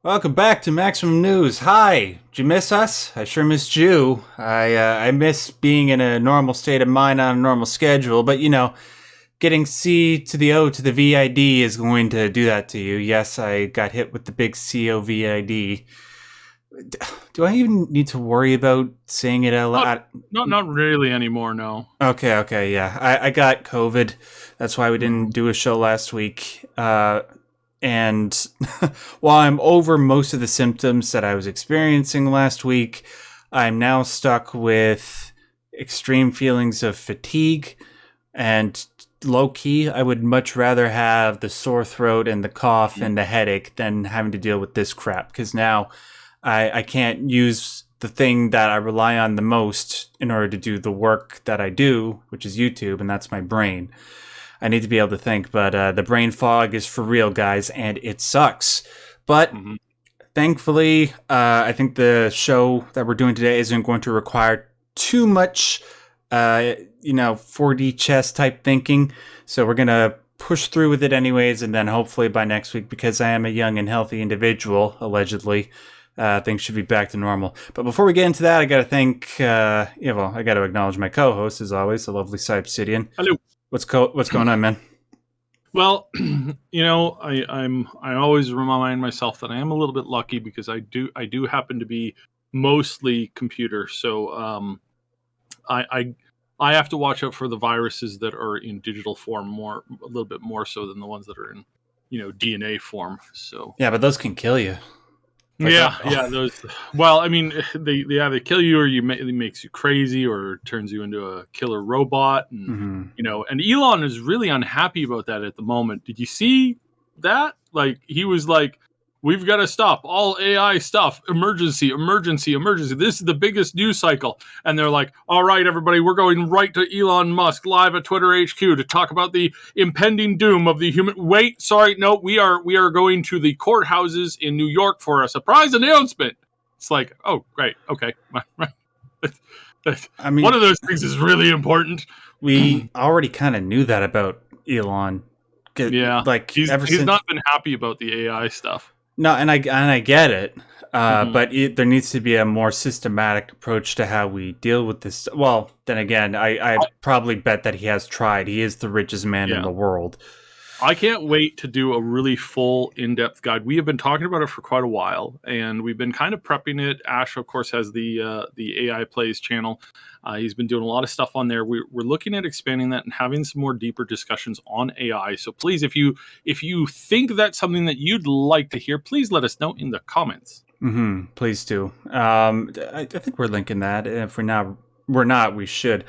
Welcome back to Maximum News. Hi, did you miss us? I sure missed you. I miss being in a normal state of mind on a normal schedule, but getting C to the O to the VID is going to do that to you. Yes, I got hit with the big COVID. Do I even need to worry about saying it out loud? Not really anymore. No. Okay, yeah. I got COVID. That's why we didn't do a show last week. And while I'm over most of the symptoms that I was experiencing last week, I'm now stuck with extreme feelings of fatigue. And low key, I would much rather have the sore throat and the cough and the headache than having to deal with this crap. Because now I can't use the thing that I rely on the most in order to do the work that I do, which is YouTube, and that's my brain. I need to be able to think, but the brain fog is for real, guys, and it sucks. But thankfully, I think the show that we're doing today isn't going to require too much, 4D chess type thinking. So we're going to push through with it anyways, and then hopefully by next week, because I am a young and healthy individual, allegedly, things should be back to normal. But before we get into that, I got to thank, I got to acknowledge my co-host, as always, the lovely Sybsidian. Hello. What's going on, man? Well, I always remind myself that I am a little bit lucky because I do happen to be mostly computer. So I have to watch out for the viruses that are in digital form a little bit more so than the ones that are in DNA form. So yeah, but those can kill you. Those. Well, I mean, they either kill you or it makes you crazy or turns you into a killer robot, and and Elon is really unhappy about that at the moment. Did you see that? Like, he was like, "We've got to stop all AI stuff. Emergency, emergency, emergency. This is the biggest news cycle." And they're like, "All right, everybody, we're going right to Elon Musk live at Twitter HQ to talk about the impending doom of the human." Wait, sorry, no, we are going to the courthouses in New York for a surprise announcement. It's like, oh, great, okay. I mean, one of those things is really important. We already kind of knew that about Elon. Yeah, like he's not been happy about the AI stuff. No, and I get it, but there needs to be a more systematic approach to how we deal with this. Well, then again, I probably bet that he has tried. He is the richest man in the world. I can't wait to do a really full, in-depth guide. We have been talking about it for quite a while, and we've been kind of prepping it. Ash, of course, has the AI Plays channel. He's been doing a lot of stuff on there. We're looking at expanding that and having some more deeper discussions on AI. So please, if you think that's something that you'd like to hear, please let us know in the comments. Please do. I think we're linking that. If we're not, we should.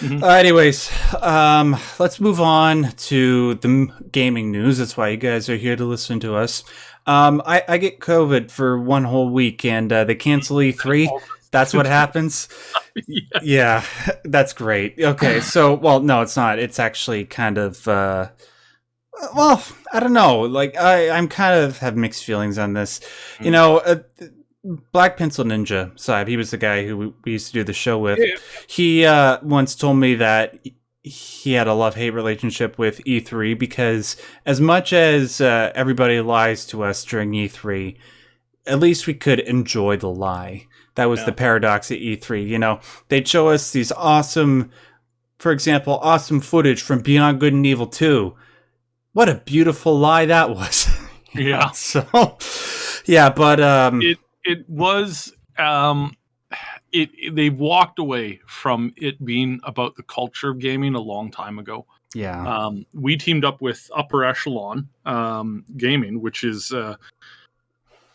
Anyways, let's move on to the gaming news. That's why you guys are here to listen to us. I get COVID for one whole week, and they cancel E3. That's what happens. Yeah, that's great. Okay, so, well, no, it's not. It's actually kind of, I don't know. Like, I'm kind of have mixed feelings on this. Black Pencil Ninja, Saib, he was the guy who we used to do the show with. Yeah. He once told me that he had a love-hate relationship with E3 because as much as everybody lies to us during E3, at least we could enjoy the lie. That was the paradox at E3. They'd show us these awesome footage from Beyond Good and Evil 2. What a beautiful lie that was. Yeah. So, yeah, but... It was they walked away from it being about the culture of gaming a long time ago. Yeah. We teamed up with Upper Echelon Gaming, which is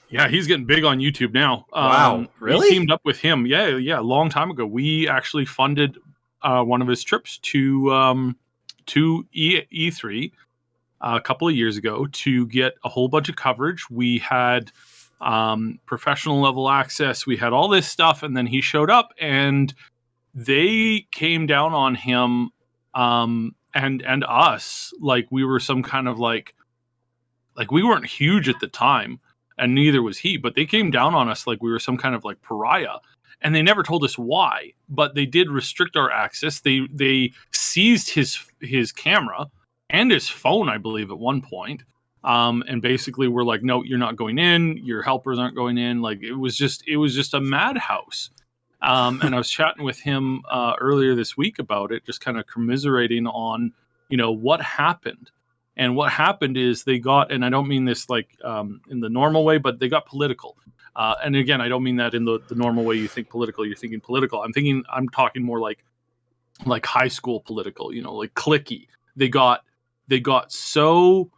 he's getting big on YouTube now. Wow, really? We teamed up with him. Yeah, a long time ago. We actually funded one of his trips to E3 a couple of years ago to get a whole bunch of coverage. We had professional level access. We had all this stuff, and then he showed up, and they came down on him and us like we were some kind of like we weren't huge at the time, and neither was he, but they came down on us like we were some kind of like pariah, and they never told us why, but they did restrict our access. They seized his camera and his phone, I believe, at one point. and basically were like, no, you're not going in. Your helpers aren't going in. Like it was just a madhouse. And I was chatting with him earlier this week about it, just kind of commiserating on, what happened. And what happened is they got, and I don't mean this like in the normal way, but they got political. And again, I don't mean that in the normal way you think political. You're thinking political. I'm talking more like high school political, like cliquey. They got so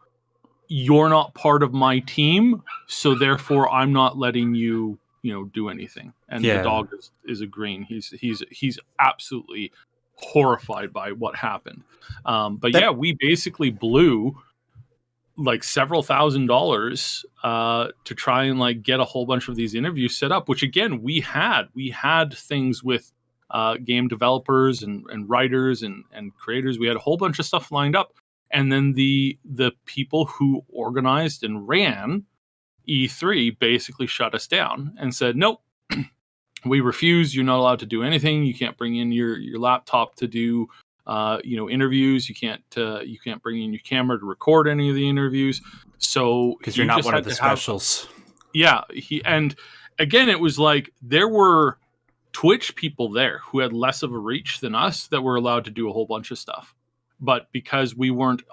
you're not part of my team, so therefore I'm not letting you, do anything. And the dog is agreeing. He's absolutely horrified by what happened. But we basically blew like several $1,000s to try and like get a whole bunch of these interviews set up, which again, we had things with game developers and writers and creators. We had a whole bunch of stuff lined up. And then the people who organized and ran E3 basically shut us down and said, nope, we refuse. You're not allowed to do anything. You can't bring in your laptop to do interviews. You can't bring in your camera to record any of the interviews. So because you're not one of the specials. And again, it was like there were Twitch people there who had less of a reach than us that were allowed to do a whole bunch of stuff. But because we weren't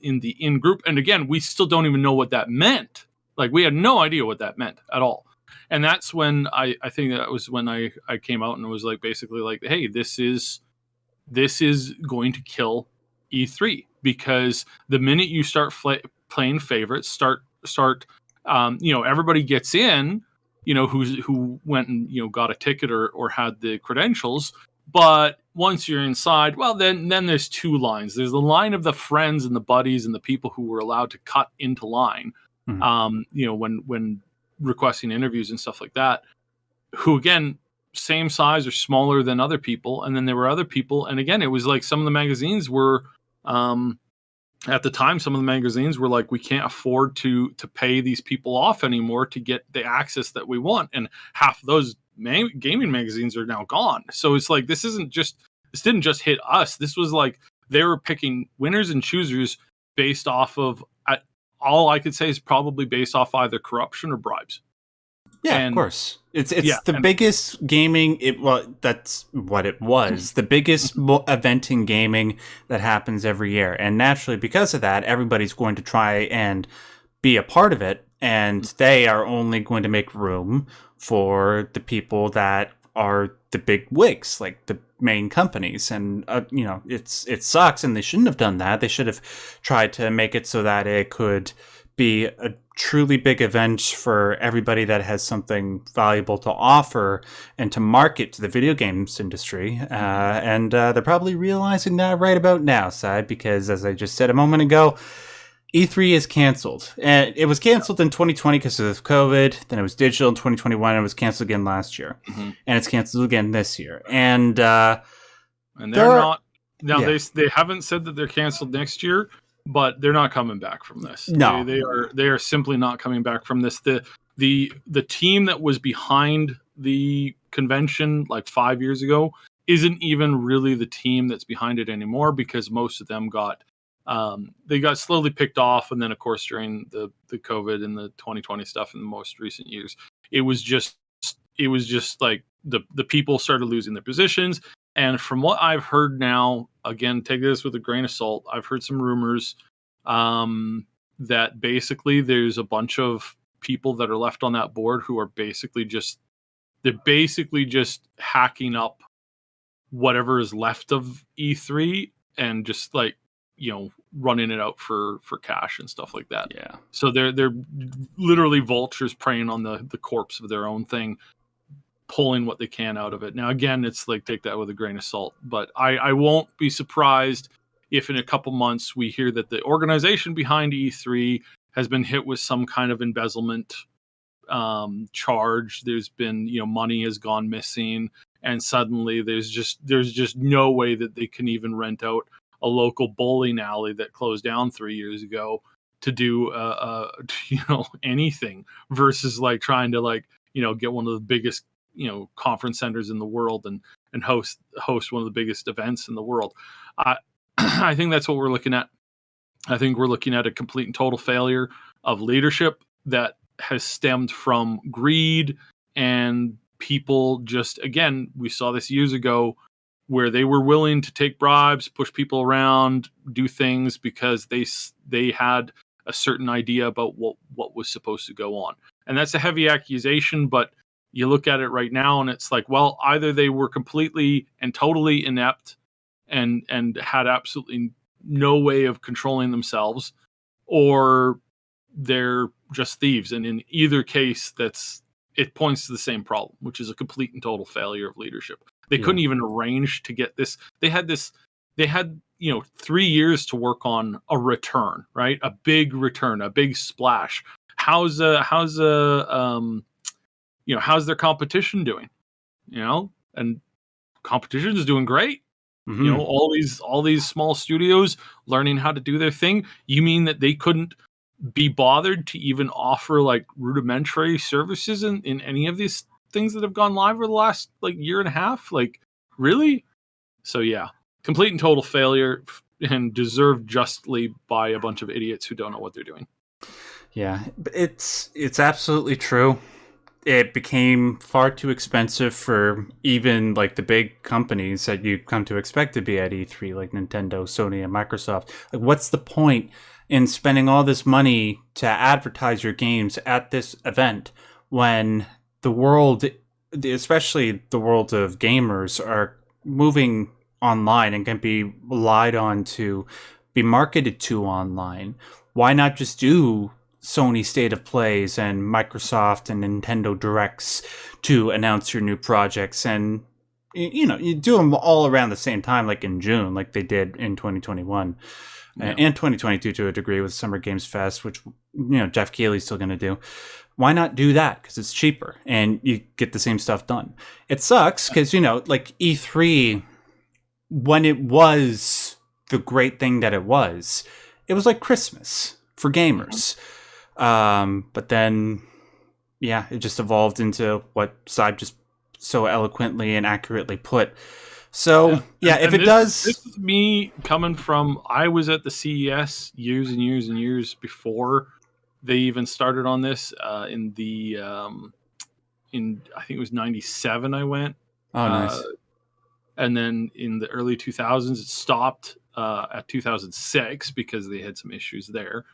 in the in-group, and again, we still don't even know what that meant. Like, we had no idea what that meant at all. And that's when I think that was when I came out and was like, basically like, hey, this is going to kill E3, because the minute you start playing favorites, start everybody gets in, who went and, got a ticket or had the credentials. But once you're inside, well, then there's two lines. There's the line of the friends and the buddies and the people who were allowed to cut into line, when requesting interviews and stuff like that, who, again, same size or smaller than other people. And then there were other people. And again, it was like some of the magazines were, at the time, some of the magazines were like, we can't afford to pay these people off anymore to get the access that we want. And half of those gaming magazines are now gone. So it's like, this didn't just hit us. This was like, they were picking winners and choosers based off of, all I could say is probably based off either corruption or bribes. Yeah, of course. It's the biggest gaming. That's what it was. The biggest event in gaming that happens every year. And naturally, because of that, everybody's going to try and be a part of it. And they are only going to make room for the people that are the big wigs, like the main companies. And, it sucks, and they shouldn't have done that. They should have tried to make it so that it could be a truly big event for everybody that has something valuable to offer and to market to the video games industry. And they're probably realizing that right about now, Cy, because as I just said a moment ago, E3 is canceled. And it was canceled in 2020 because of COVID. Then it was digital in 2021. And it was canceled again last year. Mm-hmm. And it's canceled again this year. And they're not... Now, they haven't said that they're canceled next year, but they're not coming back from this. No, they are simply not coming back from this. The team that was behind the convention like 5 years ago isn't even really the team that's behind it anymore, because most of them got slowly picked off. And then, of course, during the COVID and the 2020 stuff in the most recent years, it was just like the people started losing their positions. And from what I've heard now, again, take this with a grain of salt, I've heard some rumors that basically there's a bunch of people that are left on that board who are basically just hacking up whatever is left of E3 and just like, running it out for cash and stuff like that. Yeah. So they're literally vultures preying on the corpse of their own thing, pulling what they can out of it. Now, again, it's like, take that with a grain of salt, but I won't be surprised if in a couple months we hear that the organization behind E3 has been hit with some kind of embezzlement charge. There's been, money has gone missing, and suddenly there's just no way that they can even rent out a local bowling alley that closed down 3 years ago to do anything, versus like trying to get one of the biggest conference centers in the world and host one of the biggest events in the world. I think that's what we're looking at. I think we're looking at a complete and total failure of leadership that has stemmed from greed and people just, again, we saw this years ago where they were willing to take bribes, push people around, do things because they had a certain idea about what was supposed to go on. And that's a heavy accusation, but you look at it right now and it's like, well, either they were completely and totally inept and had absolutely no way of controlling themselves, or they're just thieves. And in either case, it points to the same problem, which is a complete and total failure of leadership. They couldn't even arrange to get this. They had 3 years to work on a return, right? A big return, a big splash. How's their competition doing? And competition is doing great. Mm-hmm. All these small studios learning how to do their thing. You mean that they couldn't be bothered to even offer like rudimentary services in any of these things that have gone live over the last like year and a half? Like, really? So yeah, complete and total failure, and deserved justly by a bunch of idiots who don't know what they're doing. Yeah, it's absolutely true. It became far too expensive for even like the big companies that you come to expect to be at E3, like Nintendo, Sony, and Microsoft. Like, what's the point in spending all this money to advertise your games at this event when the world, especially the world of gamers, are moving online and can be relied on to be marketed to online? Why not just do Sony State of Plays and Microsoft and Nintendo Directs to announce your new projects? And you do them all around the same time, like in June, like they did in 2021 and 2022 to a degree with Summer Games Fest, which Jeff Keighley's still going to do. Why not do that? Because it's cheaper and you get the same stuff done. It sucks because like E3, when it was the great thing that it was like Christmas for gamers. But then, it just evolved into what Syb just so eloquently and accurately put. So, if it does... This is me coming from... I was at the CES years and years and years before they even started on this. I think it was 97 I went. Oh, nice. And then in the early 2000s, it stopped at 2006 because they had some issues there.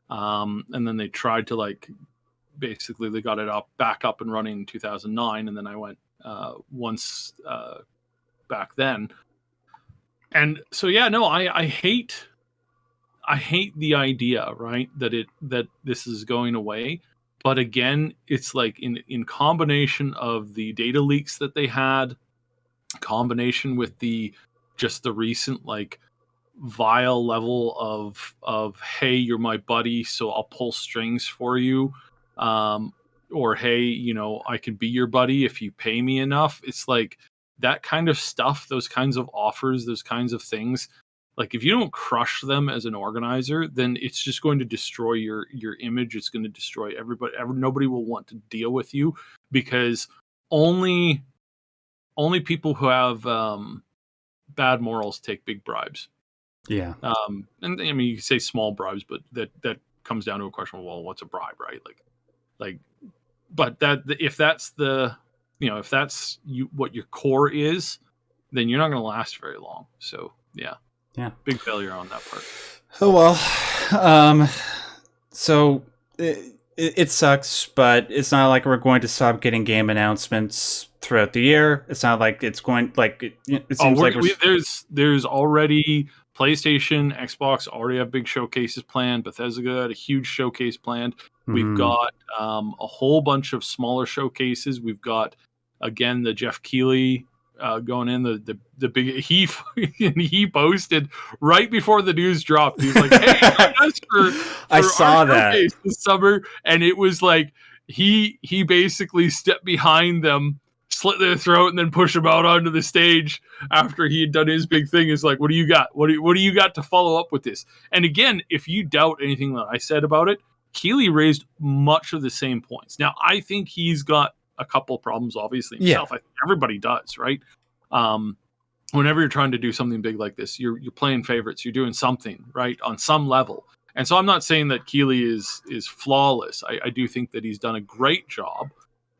And then they tried to basically they got it back up and running in 2009. And then I went once back then. And so, I hate the idea, right, that this is going away. But again, it's like in combination of the data leaks that they had, combination with the recent vile level of hey, you're my buddy, so I'll pull strings for you, or hey, I can be your buddy if you pay me enough. It's like that kind of stuff, those kinds of offers, those kinds of things. Like, if you don't crush them as an organizer, then it's just going to destroy your image. It's going to destroy everybody. Nobody will want to deal with you because only people who have bad morals take big bribes. Yeah. And I mean, you can say small bribes, but that comes down to a question of, well, what's a bribe, right? But that if that's if that's what your core is, then you're not going to last very long. So yeah, big failure on that part. Oh well, so it sucks, but it's not like we're going to stop getting game announcements throughout the year. It's not like it's going it seems there's already PlayStation, Xbox already have big showcases planned. Bethesda got a huge showcase planned. Mm-hmm. We've got a whole bunch of smaller showcases. We've got, again, the Jeff Keighley going in, the big he posted right before the news dropped. He's like, "Hey, join us for I saw that this summer," and it was like he basically stepped behind them, slit their throat, and then push them out onto the stage after he had done his big thing. Is like, what do you got? What do you got to follow up with this? And again, if you doubt anything that I said about it, Keighley raised much of the same points. Now, I think he's got a couple problems, obviously, himself. I think everybody does, right? whenever you're trying to do something big like this, you're playing favorites. You're doing something right on some level. And so I'm not saying that Keeley is flawless. I do think that he's done a great job.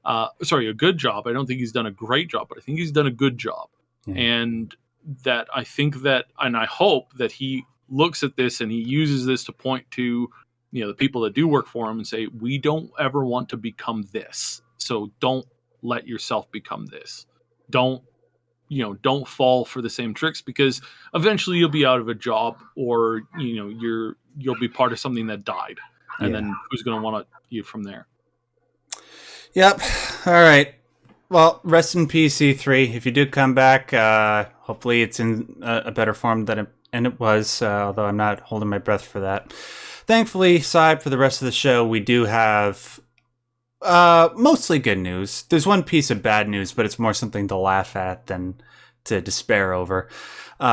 A good job. I don't think he's done a great job, but I think he's done a good job. Yeah. And that I think that, and I hope that he looks at this and he uses this to point to, the people that do work for him and say, we don't ever want to become this. So don't let yourself become this. Don't fall for the same tricks, because eventually you'll be out of a job, or, you'll be part of something that died. And then who's going to want you from there? Yep. All right. Well, rest in peace, E3. If you do come back, hopefully it's in a better form than it was, although I'm not holding my breath for that. Thankfully, aside for the rest of the show, we do have mostly good news. There's one piece of bad news, but it's more something to laugh at than to despair over.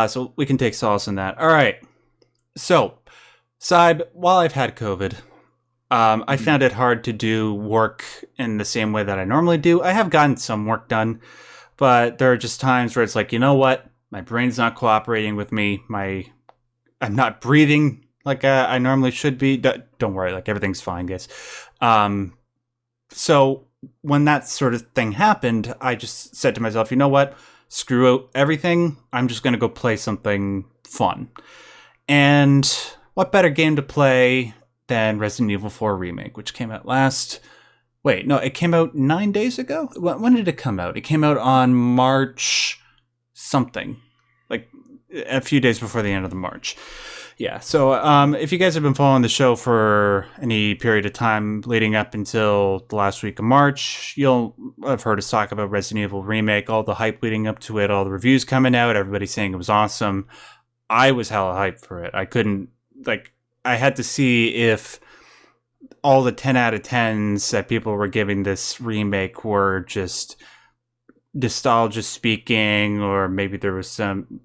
So we can take solace in that. All right. So, Syb, while I've had COVID, I found it hard to do work in the same way that I normally do. I have gotten some work done, but there are just times where it's like, you know what? My brain's not cooperating with me. I'm not breathing like I normally should be. Don't worry, like everything's fine, guys. So when that sort of thing happened, I just said to myself, you know what? Screw out everything. I'm just going to go play something fun. And what better game to play than Resident Evil 4 Remake, which came out it came out 9 days ago? When did it come out? It came out on March something, like a few days before the end of the March. Yeah, so if you guys have been following the show for any period of time leading up until the last week of March, you'll have heard us talk about Resident Evil Remake, all the hype leading up to it, all the reviews coming out, everybody saying it was awesome. I was hella hyped for it. I had to see if all the 10 out of 10s that people were giving this remake were just nostalgia speaking, or maybe there was some,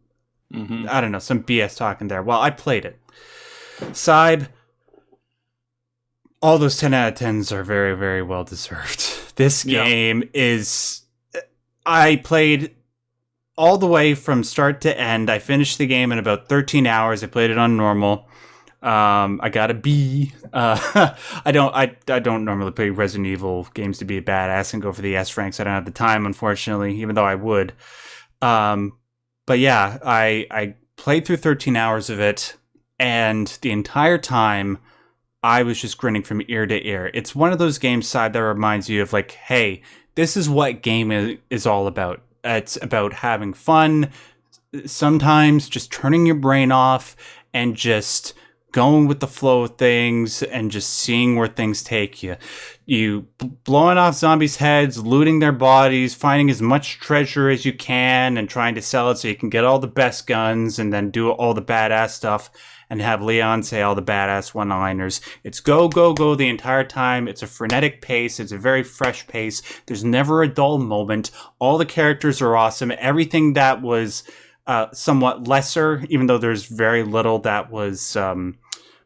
I don't know, some BS talking there. Well, I played it. Syb, all those 10 out of 10s are very, very well deserved. This game is... I played all the way from start to end. I finished the game in about 13 hours. I played it on normal. I got a B. I don't normally play Resident Evil games to be a badass and go for the S ranks. I don't have the time, unfortunately, even though I would. But yeah, I played through 13 hours of it, and the entire time I was just grinning from ear to ear. It's one of those games, Syb, that reminds you of like, hey, this is what game is all about. It's about having fun, sometimes just turning your brain off and just going with the flow of things and just seeing where things take you. You blowing off zombies' heads, looting their bodies, finding as much treasure as you can and trying to sell it so you can get all the best guns and then do all the badass stuff and have Leon say all the badass one-liners. It's go, go, go the entire time. It's a frenetic pace. It's a very fresh pace. There's never a dull moment. All the characters are awesome. Everything that was somewhat lesser, even though there's very little that was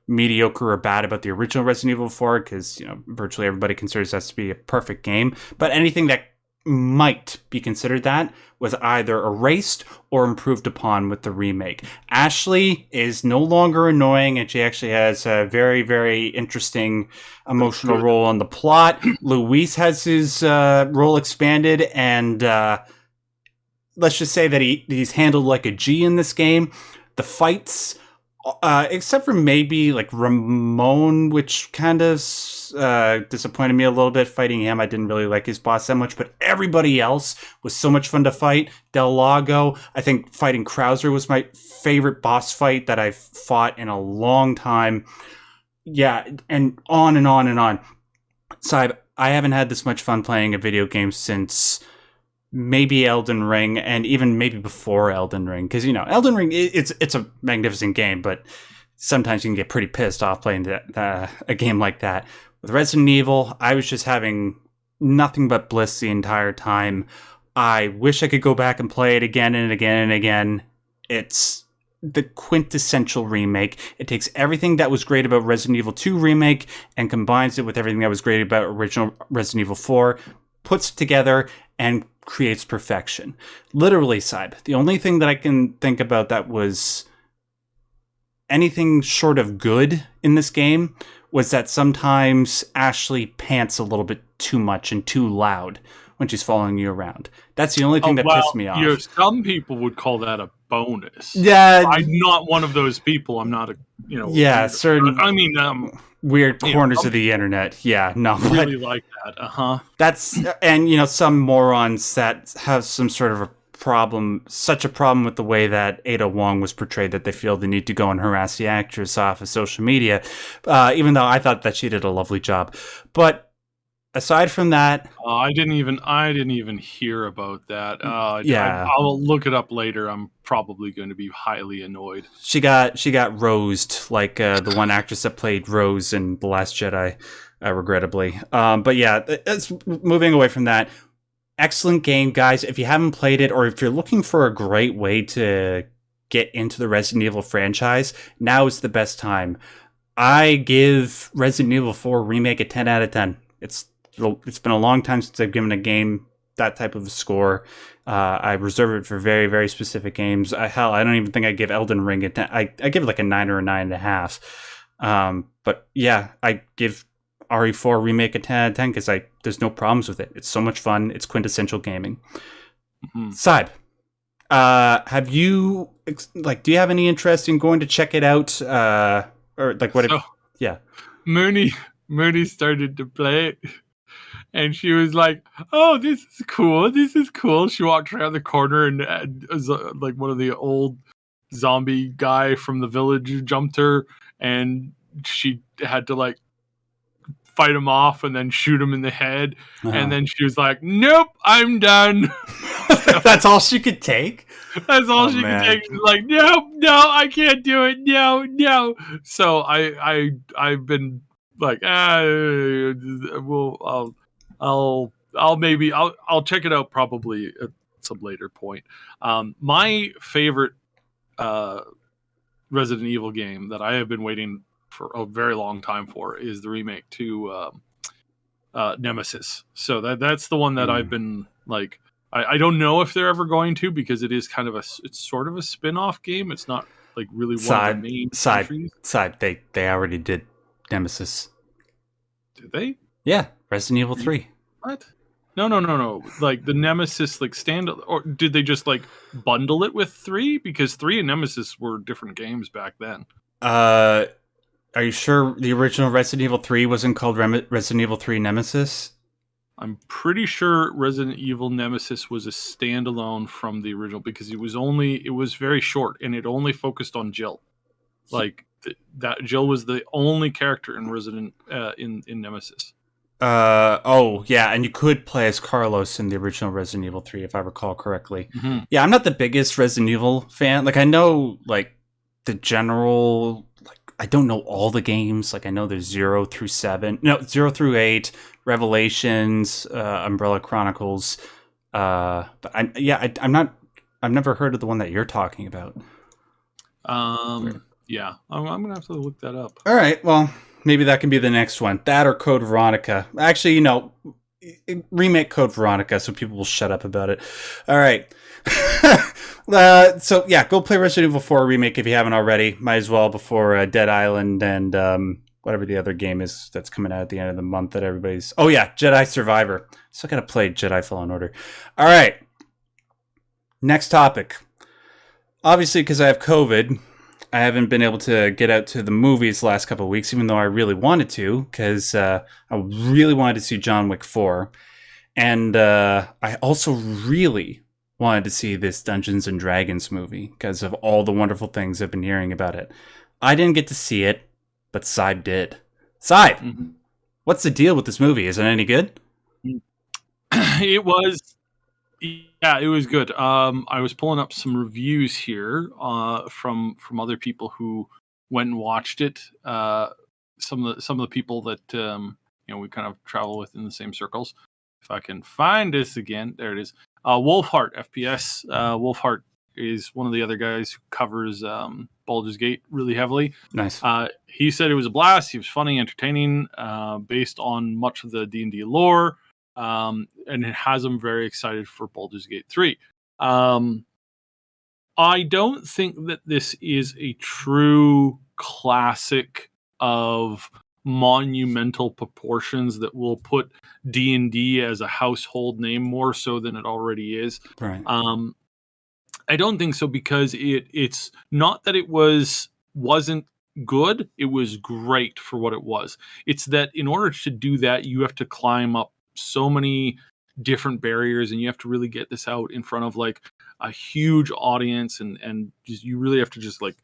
mediocre or bad about the original Resident Evil 4, because virtually everybody considers that to be a perfect game. But anything that might be considered that was either erased or improved upon with the remake. Ashley is no longer annoying, and she actually has a very, very interesting emotional role on the plot. Luis has his role expanded, and let's just say that he's handled like a G in this game. The fights, except for maybe like Ramon, which kind of disappointed me a little bit fighting him. I didn't really like his boss that much, but everybody else was so much fun to fight. Del Lago, I think fighting Krauser was my favorite boss fight that I've fought in a long time. Yeah, and on and on and on. Syb, I haven't had this much fun playing a video game since maybe Elden Ring, and even maybe before Elden Ring, because Elden Ring, it's a magnificent game, but sometimes you can get pretty pissed off playing a game like that. With Resident Evil, I was just having nothing but bliss the entire time. I wish I could go back and play it again and again and again. It's the quintessential remake. It takes everything that was great about Resident Evil 2 Remake and combines it with everything that was great about original Resident Evil 4, puts it together, and creates perfection. Literally, Sybe. The only thing that I can think about that was anything short of good in this game was that sometimes Ashley pants a little bit too much and too loud when she's following you around. That's the only thing that pissed me off. Some people would call that a bonus. Yeah, I'm not one of those people. I'm not a certain. I mean, weird corners of the internet. Yeah, no, really like that. That's and some morons that have some sort of such a problem with the way that Ada Wong was portrayed that they feel the need to go and harass the actress off of social media, even though I thought that she did a lovely job. But aside from that, I didn't even hear about that. Yeah, I'll look it up later. I'm probably going to be highly annoyed. She got rosed like the one actress that played Rose in The Last Jedi, regrettably. But yeah, it's moving away from that. Excellent game, guys. If you haven't played it, or if you're looking for a great way to get into the Resident Evil franchise, now is the best time. I give Resident Evil 4 Remake a 10 out of 10. It's been a long time since I've given a game that type of a score. I reserve it for very, very specific games. Hell, I don't even think I give Elden Ring a 10. I give it like a 9 or a 9.5. But yeah, I give RE4 Remake a 10 out of 10 because there's no problems with it. It's so much fun. It's quintessential gaming. Mm-hmm. Sybe, have you do you have any interest in going to check it out? Or like what? Yeah, Mooney started to play it, and she was like, "Oh, this is cool. This is cool." She walked around the corner, and like one of the old zombie guy from the village jumped her, and she had to like fight him off and then shoot him in the head. And then she was like, "Nope, I'm done." That's all she could take? That's all she could take. She's like, "No, I can't do it. No. So I've been like, I'll check it out probably at some later point. My favorite Resident Evil game that I have been waiting for a very long time for is the remake to Nemesis. So that's the one that I've been like. I don't know if they're ever going to, because it is kind of it's sort of a spin-off game. It's not like really one of the main side. They already did Nemesis. Did they? Yeah, Resident Evil 3. What? No. Like the Nemesis, like stand, or did they just like bundle it with 3? Because 3 and Nemesis were different games back then. Are you sure the original Resident Evil 3 wasn't called Resident Evil 3 Nemesis? I'm pretty sure Resident Evil Nemesis was a standalone from the original, because it was very short and it only focused on Jill. Like that Jill was the only character in in Nemesis. Oh yeah, and you could play as Carlos in the original Resident Evil 3 if I recall correctly. Mm-hmm. Yeah, I'm not the biggest Resident Evil fan. Like I know like the general, like I don't know all the games. Like I know there's 0 through 8, Revelations, Umbrella Chronicles. But I've never heard of the one that you're talking about. Yeah, I'm gonna have to look that up. All right, well, maybe that can be the next one. That or Code Veronica. Actually, remake Code Veronica so people will shut up about it. All right. So yeah, go play Resident Evil 4 Remake if you haven't already. Might as well before Dead Island and whatever the other game is that's coming out at the end of the month that everybody's... Oh yeah, Jedi Survivor. Still gotta play Jedi Fallen Order. All right. Next topic. Obviously, because I have COVID, I haven't been able to get out to the movies the last couple of weeks, even though I really wanted to, because I really wanted to see John Wick 4. And I also really wanted to see this Dungeons and Dragons movie because of all the wonderful things I've been hearing about it. I didn't get to see it, but Sybe did. Sybe, what's the deal with this movie? Is it any good? It was good. I was pulling up some reviews here from other people who went and watched it. Some of the people that we kind of travel with in the same circles. If I can find this again, there it is. Wolfheart FPS. Wolfheart is one of the other guys who covers Baldur's Gate really heavily. Nice. He said it was a blast. He was funny, entertaining, based on much of the D&D lore. and it has them very excited for Baldur's Gate 3. I don't think that this is a true classic of monumental proportions that will put D&D as a household name more so than it already is. Right. I don't think so, because it's not that it wasn't good, it was great for what it was. It's that in order to do that, you have to climb up so many different barriers, and you have to really get this out in front of like a huge audience, and just, you really have to just like,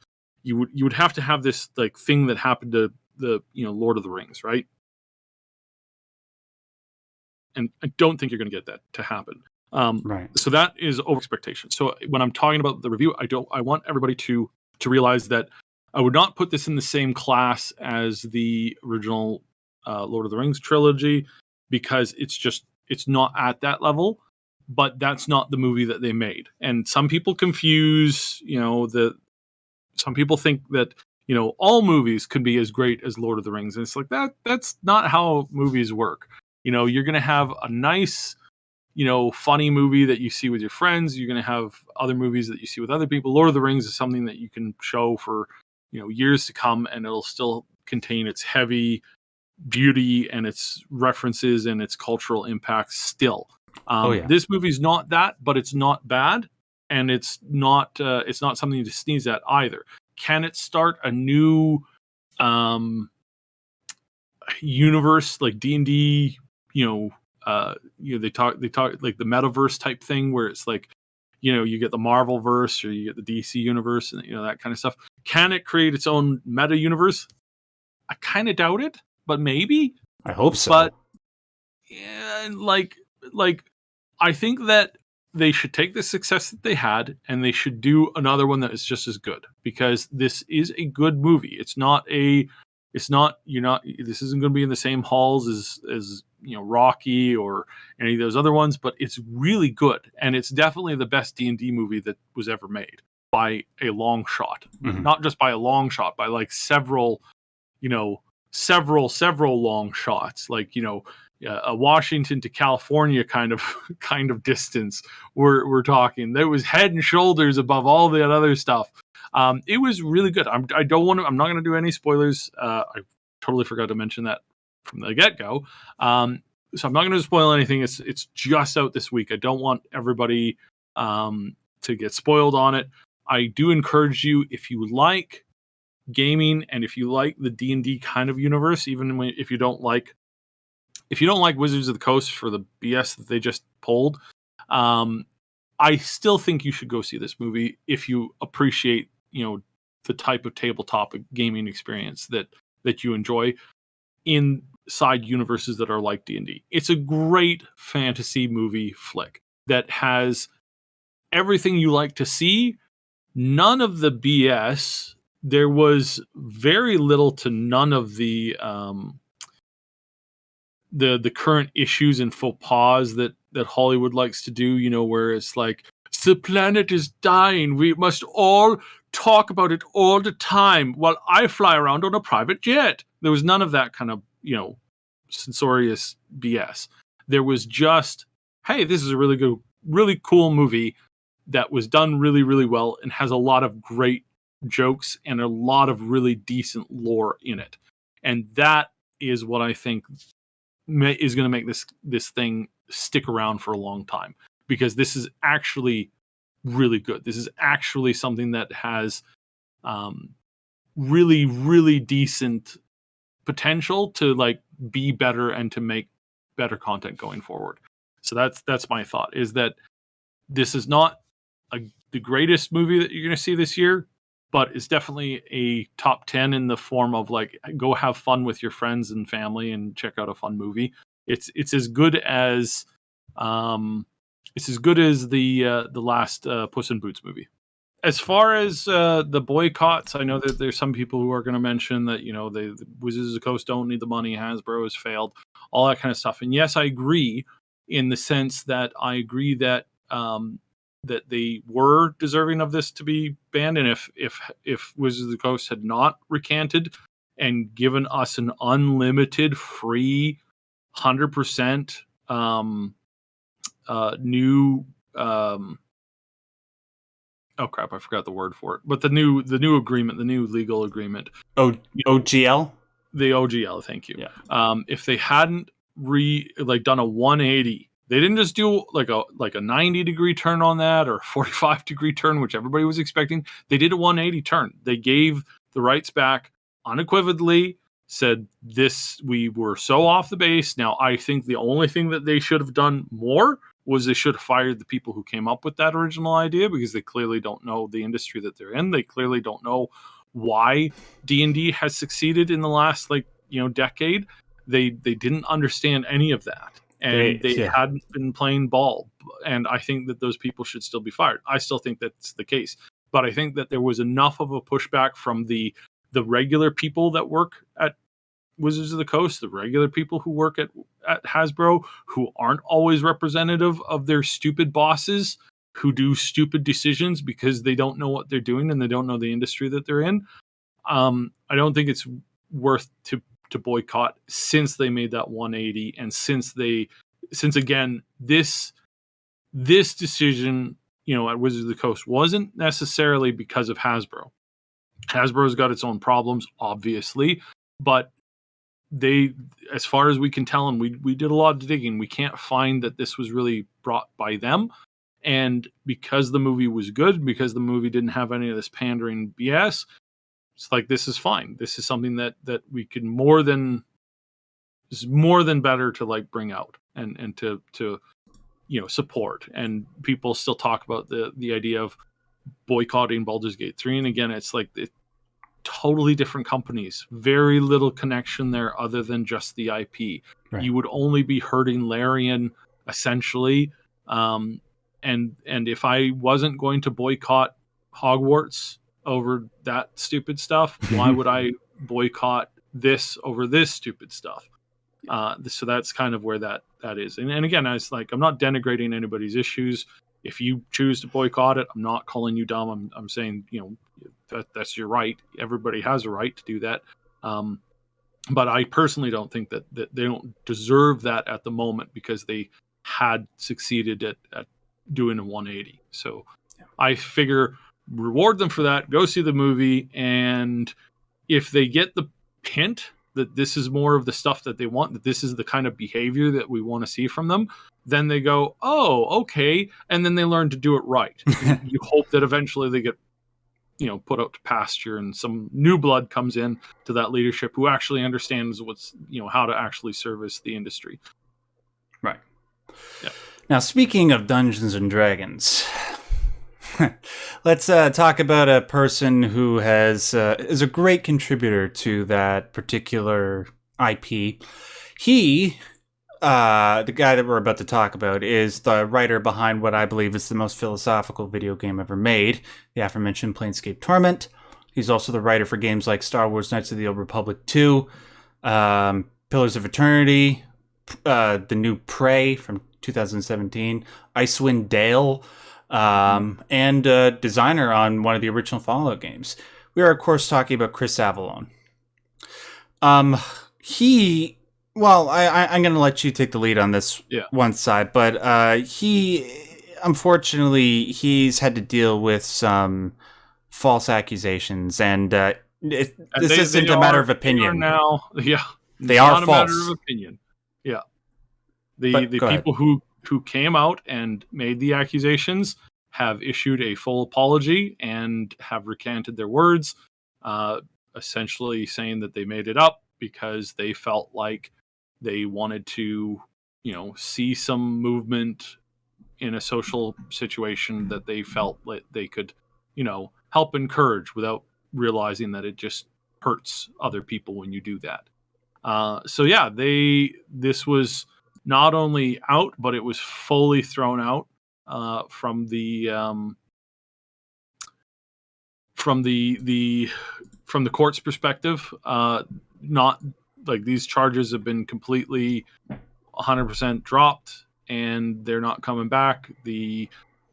you would have to have this like thing that happened to the Lord of the Rings, right? And I don't think you're going to get that to happen. Right. So that is over expectation. So when I'm talking about the review, I want everybody to realize that I would not put this in the same class as the original Lord of the Rings trilogy, because it's not at that level. But that's not the movie that they made. And some people confuse, some people think that, all movies could be as great as Lord of the Rings. And it's like, that's not how movies work. You're going to have a nice, funny movie that you see with your friends. You're going to have other movies that you see with other people. Lord of the Rings is something that you can show for, years to come, and it'll still contain its heavy beauty and its references and its cultural impact still. This movie's not that, but it's not bad, and it's not something to sneeze at either. Can it start a new universe like D&D? They talk like the metaverse type thing, where it's like, you get the Marvel verse, or you get the DC universe, and that kind of stuff. Can it create its own meta universe? I kind of doubt it, but maybe. I hope so. But yeah, like I think that they should take the success that they had, and they should do another one that is just as good, because this is a good movie. This isn't going to be in the same halls as Rocky or any of those other ones, but it's really good, and it's definitely the best D&D movie that was ever made by a long shot. Mm-hmm. Not just by a long shot, by like several long shots, like a Washington to California kind of distance. We're talking. There was head and shoulders above all that other stuff. It was really good. I'm not going to do any spoilers. I totally forgot to mention that from the get-go. So I'm not going to spoil anything. It's just out this week. I don't want everybody to get spoiled on it. I do encourage you, if you like gaming and if you like the D&D kind of universe, even if you don't like Wizards of the Coast for the BS that they just pulled, I still think you should go see this movie if you appreciate the type of tabletop gaming experience that you enjoy inside universes that are like D&D. It's a great fantasy movie flick that has everything you like to see, none of the BS. There was very little to none of the current issues and faux pas that Hollywood likes to do, where it's like, the planet is dying, we must all talk about it all the time while I fly around on a private jet. There was none of that kind of, censorious BS. There was just, hey, this is a really good, really cool movie that was done really, really well and has a lot of great jokes and a lot of really decent lore in it. And that is what I think is going to make this thing stick around for a long time, because this is actually really good. This is actually something that has really, really decent potential to like be better and to make better content going forward. So that's my thought, is that this is not the greatest movie that you're going to see this year, but it's definitely a top 10 in the form of like, go have fun with your friends and family and check out a fun movie. It's as good as the last Puss in Boots movie. As far as the boycotts, I know that there's some people who are going to mention that the Wizards of the Coast don't need the money, Hasbro has failed, all that kind of stuff. And yes, I agree, in the sense that I agree that that they were deserving of this to be banned. And if Wizards of the Coast had not recanted and given us an unlimited free 100% new oh crap, I forgot the word for it. But the new agreement, the new legal agreement. OGL? The OGL, thank you. Yeah. If they hadn't done a 180, they didn't just do like a 90-degree turn on that or a 45-degree turn, which everybody was expecting. They did a 180 turn. They gave the rights back unequivocally, said this, we were so off the base. Now, I think the only thing that they should have done more was they should have fired the people who came up with that original idea, because they clearly don't know the industry that they're in. They clearly don't know why D&D has succeeded in the last decade. They didn't understand any of that, and they hadn't been playing ball. And I think that those people should still be fired. I still think that's the case, but I think that there was enough of a pushback from the regular people that work at Wizards of the Coast, the regular people who work at Hasbro, who aren't always representative of their stupid bosses who do stupid decisions because they don't know what they're doing and they don't know the industry that they're in. I don't think it's worth to boycott since they made that 180, and since again this decision, at Wizards of the Coast wasn't necessarily because of Hasbro. Hasbro's got its own problems, obviously, but they, as far as we can tell, and we did a lot of digging, we can't find that this was really brought by them. And because the movie was good, because the movie didn't have any of this pandering BS, it's like, this is fine. This is something that we can is more than better to bring out and to support. And people still talk about the idea of boycotting Baldur's Gate 3. And again, it's totally different companies, very little connection there other than just the IP. Right. You would only be hurting Larian essentially. And if I wasn't going to boycott Hogwarts over that stupid stuff, why would I boycott this over this stupid stuff? So that's kind of where that is. And again, I'm not denigrating anybody's issues. If you choose to boycott it, I'm not calling you dumb. I'm saying, that's your right. Everybody has a right to do that. But I personally don't think that they don't deserve that at the moment, because they had succeeded at doing a 180. So I figure reward them for that, go see the movie, and if they get the hint that this is more of the stuff that they want, that this is the kind of behavior that we want to see from them, then they go, oh, okay, and then they learn to do it right. You hope that eventually they get put out to pasture, and some new blood comes in to that leadership who actually understands what's how to actually service the industry. Right. Yeah. Now, speaking of Dungeons and Dragons, let's talk about a person who is a great contributor to that particular IP. He, the guy that we're about to talk about, is the writer behind what I believe is the most philosophical video game ever made, the aforementioned Planescape Torment. He's also the writer for games like Star Wars Knights of the Old Republic 2, Pillars of Eternity, the new Prey from 2017, Icewind Dale, and designer on one of the original Fallout games. We are, of course, talking about Chris Avellone. I'm going to let you take the lead on this one side, but unfortunately, he's had to deal with some false accusations, and this isn't a matter of opinion. They are false. A matter of opinion. Yeah. The people who came out and made the accusations have issued a full apology and have recanted their words, essentially saying that they made it up because they felt like they wanted to, see some movement in a social situation that they felt that they could, help encourage, without realizing that it just hurts other people when you do that. This was not only out, but it was fully thrown out from the court's perspective. Not like these charges have been completely 100% dropped, and they're not coming back.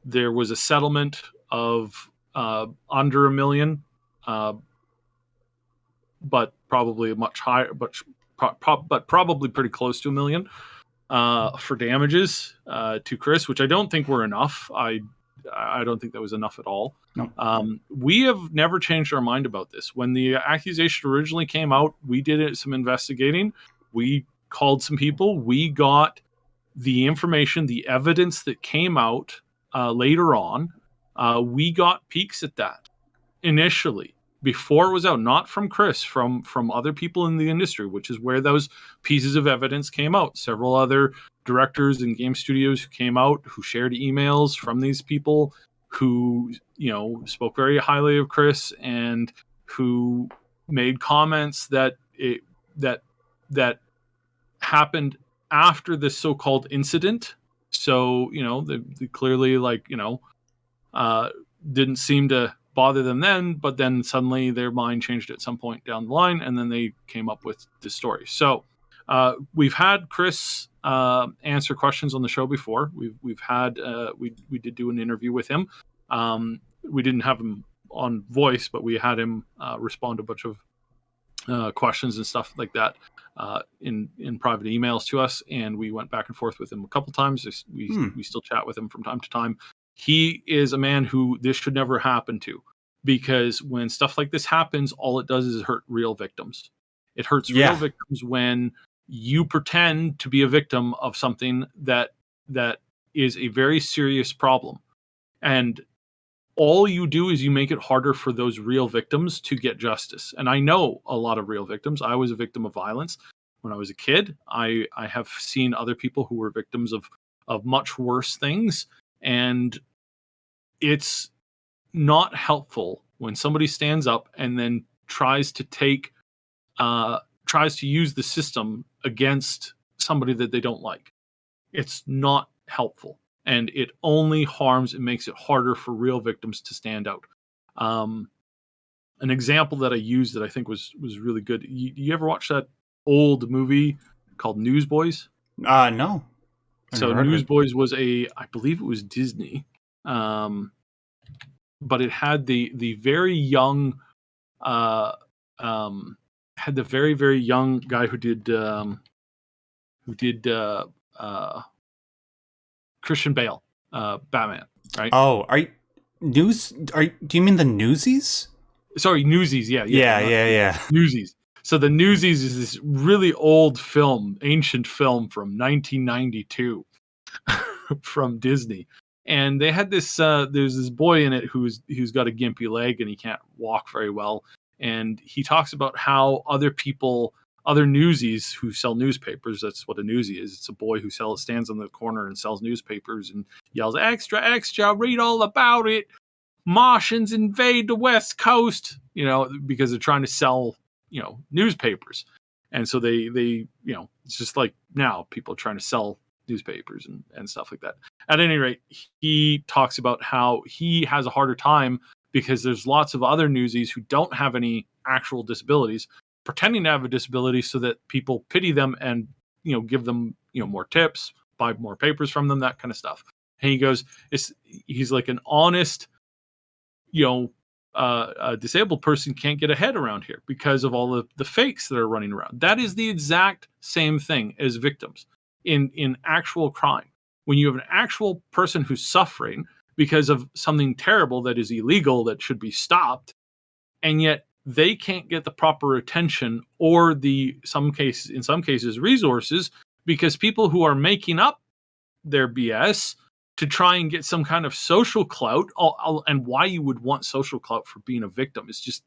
There was a settlement of under $1 million, but probably much higher, but probably pretty close to $1 million. for damages to Chris, which I don't think were enough. I don't think that was enough at all. No. We have never changed our mind about this. When the accusation originally came out, we did some investigating. We called some people. We got the information, the evidence that came out later on. We got peeks at that initially before it was out, not from Chris, from other people in the industry, which is where those pieces of evidence came out. Several other directors and game studios who came out, who shared emails from these people, who spoke very highly of Chris and who made comments that happened after this so-called incident. So they clearly didn't seem to bother them then, but then suddenly their mind changed at some point down the line, and then they came up with this story. So we've had Chris answer questions on the show before. We've had we did do an interview with him. We didn't have him on voice, but we had him respond to a bunch of questions and stuff like that in private emails to us, and we went back and forth with him a couple times. We still chat with him from time to time. He is a man who this should never happen to, because when stuff like this happens, all it does is hurt real victims. It hurts real victims when you pretend to be a victim of something that is a very serious problem. And all you do is you make it harder for those real victims to get justice. And I know a lot of real victims. I was a victim of violence when I was a kid. I have seen other people who were victims of much worse things. And it's not helpful when somebody stands up and then tries to use the system against somebody that they don't like. It's not helpful, and it only harms and makes it harder for real victims to stand out. An example that I used that I think was really good. You ever watch that old movie called Newsboys? No. So Newsboys was I believe it was Disney. But it had the very young very, very young guy who did Christian Bale, Batman, right? Oh, do you mean the Newsies? Sorry, Newsies, yeah. Newsies. So the Newsies is this really old film, ancient film from 1992 from Disney. And they had this, there's this boy in it who's got a gimpy leg and he can't walk very well. And he talks about how other newsies who sell newspapers, that's what a newsie is. It's a boy who stands on the corner and sells newspapers and yells, "Extra, extra, read all about it. Martians invade the West Coast," because they're trying to sell, newspapers. And so they it's just like now people are trying to sell newspapers and stuff like that. At any rate, he talks about how he has a harder time because there's lots of other newsies who don't have any actual disabilities pretending to have a disability so that people pity them and give them more tips, buy more papers from them, that kind of stuff. And he goes, he's like an honest a disabled person can't get ahead around here because of all the fakes that are running around. That is the exact same thing as victims in actual crime. When you have an actual person who's suffering because of something terrible that is illegal that should be stopped, and yet they can't get the proper attention or in some cases resources, because people who are making up their BS to try and get some kind of social clout, and why you would want social clout for being a victim is just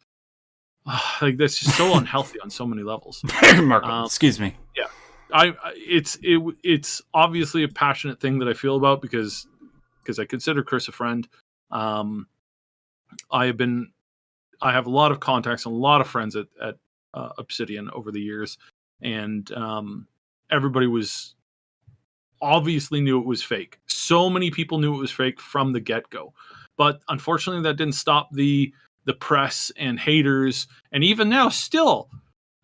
that's just so unhealthy on so many levels. Marco, excuse me. Yeah, it's obviously a passionate thing that I feel about because I consider Chris a friend. I have a lot of contacts and a lot of friends at Obsidian over the years, and everybody was obviously knew it was fake. So many people knew it was fake from the get-go. But unfortunately, that didn't stop the press and haters, and even now, still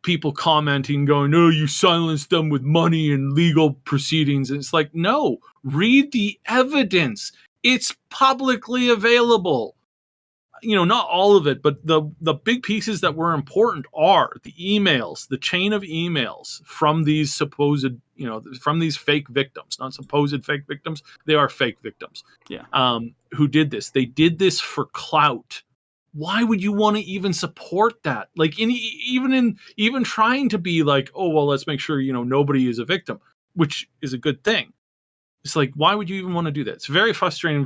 people commenting, going, "Oh, you silenced them with money and legal proceedings." And it's like, no, read the evidence. It's publicly available. not all of it, but the big pieces that were important are the emails, the chain of emails from these supposed, from these fake victims, not supposed fake victims. They are fake victims. Yeah. Who did this? They did this for clout. Why would you want to even support that? Like even trying to be like, oh, well, let's make sure, nobody is a victim, which is a good thing. It's like, why would you even want to do that? It's very frustrating,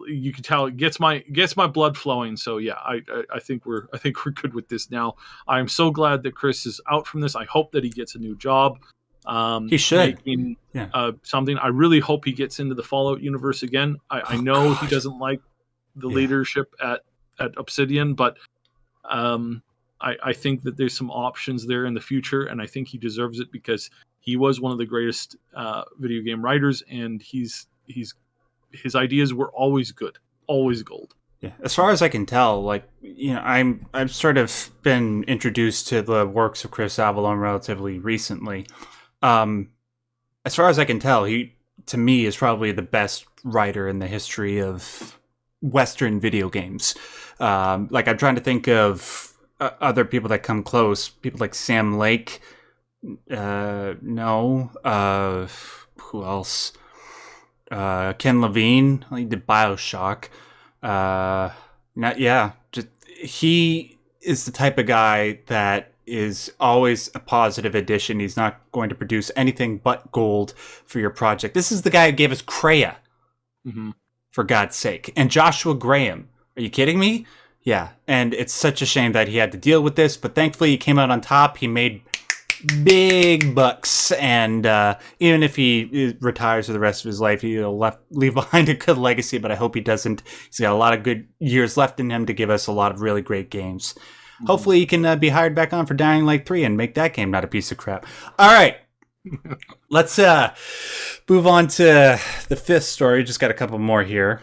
you can tell it gets my blood flowing. So yeah, I think we're good with this now. I'm so glad that Chris is out from this. I hope that he gets a new job. He should. Making, something. I really hope he gets into the Fallout universe again. I know he doesn't like the leadership at Obsidian, but I think that there's some options there in the future, and I think he deserves it because he was one of the greatest video game writers, and his ideas were always good, always gold. Yeah, as far as I can tell, I've sort of been introduced to the works of Chris Avellone relatively recently. As far as I can tell, he, to me, is probably the best writer in the history of Western video games. I'm trying to think of other people that come close. People like Sam Lake. No. Who else? Ken Levine. He did BioShock. He is the type of guy that is always a positive addition. He's not going to produce anything but gold for your project. This is the guy who gave us Kreia. Mm-hmm. For God's sake. And Joshua Graham. Are you kidding me? Yeah. And it's such a shame that he had to deal with this, but thankfully he came out on top. He made big bucks. And even if he retires for the rest of his life, he'll leave behind a good legacy, but I hope he doesn't. He's got a lot of good years left in him to give us a lot of really great games. Mm-hmm. Hopefully he can be hired back on for Dying Light 3 and make that game not a piece of crap. All right. Let's move on to the fifth story. Just got a couple more here.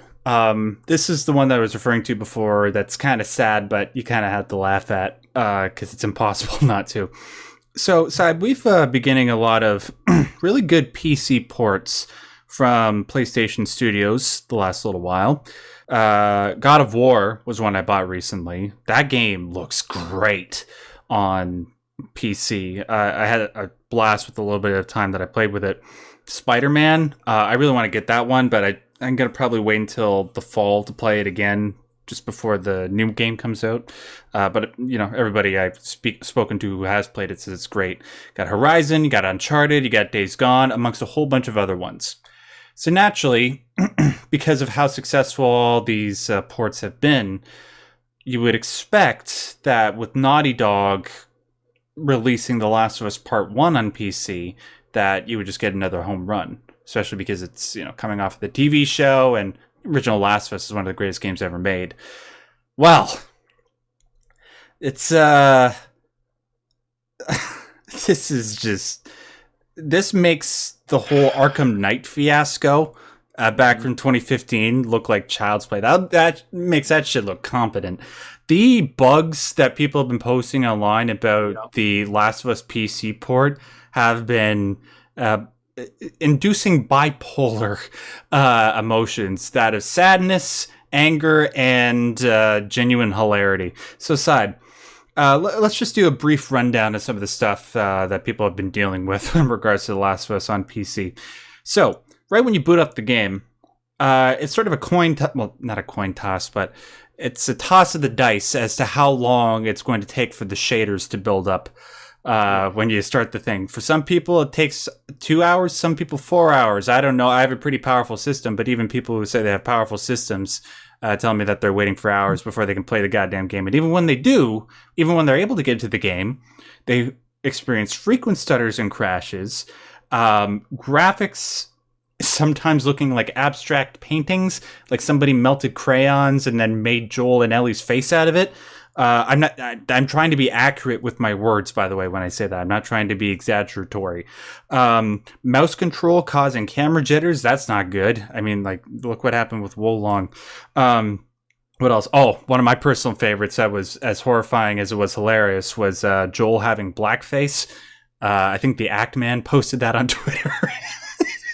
This is the one that I was referring to before that's kind of sad, but you kind of have to laugh at because it's impossible not to. So, Saib, we've been getting a lot of really good PC ports from PlayStation Studios the last little while. God of War was one I bought recently. That game looks great on PC. I had a blast with the little bit of time that I played with it. Spider-Man, I really want to get that one, but I'm going to probably wait until the fall to play it again, just before the new game comes out. But, everybody I've spoken to who has played it says it's great. Got Horizon, you got Uncharted, you got Days Gone, amongst a whole bunch of other ones. So naturally, because of how successful all these ports have been, you would expect that with Naughty Dog releasing The Last of Us Part 1 on PC, that you would just get another home run, especially because it's, coming off of the TV show, and original Last of Us is one of the greatest games ever made. Well, it's this makes the whole Arkham Knight fiasco back from 2015 look like child's play. That makes that shit look competent. The bugs that people have been posting online about the Last of Us PC port have been inducing bipolar emotions, that of sadness, anger, and genuine hilarity. So, Side, let's just do a brief rundown of some of the stuff that people have been dealing with in regards to The Last of Us on PC. So, right when you boot up the game, it's sort of not a coin toss, but it's a toss of the dice as to how long it's going to take for the shaders to build up when you start the thing. For some people, it takes 2 hours, some people 4 hours. I don't know. I have a pretty powerful system, but even people who say they have powerful systems tell me that they're waiting for hours before they can play the goddamn game. And even when they do, even when they're able to get into the game, they experience frequent stutters and crashes. Graphics sometimes looking like abstract paintings, like somebody melted crayons and then made Joel and Ellie's face out of it. I'm trying to be accurate with my words, by the way, when I say that. I'm not trying to be exaggeratory. Mouse control causing camera jitters. That's not good. I mean, look what happened with Wolong. What else? Oh, one of my personal favorites that was as horrifying as it was hilarious was Joel having blackface. I think the Act Man posted that on Twitter.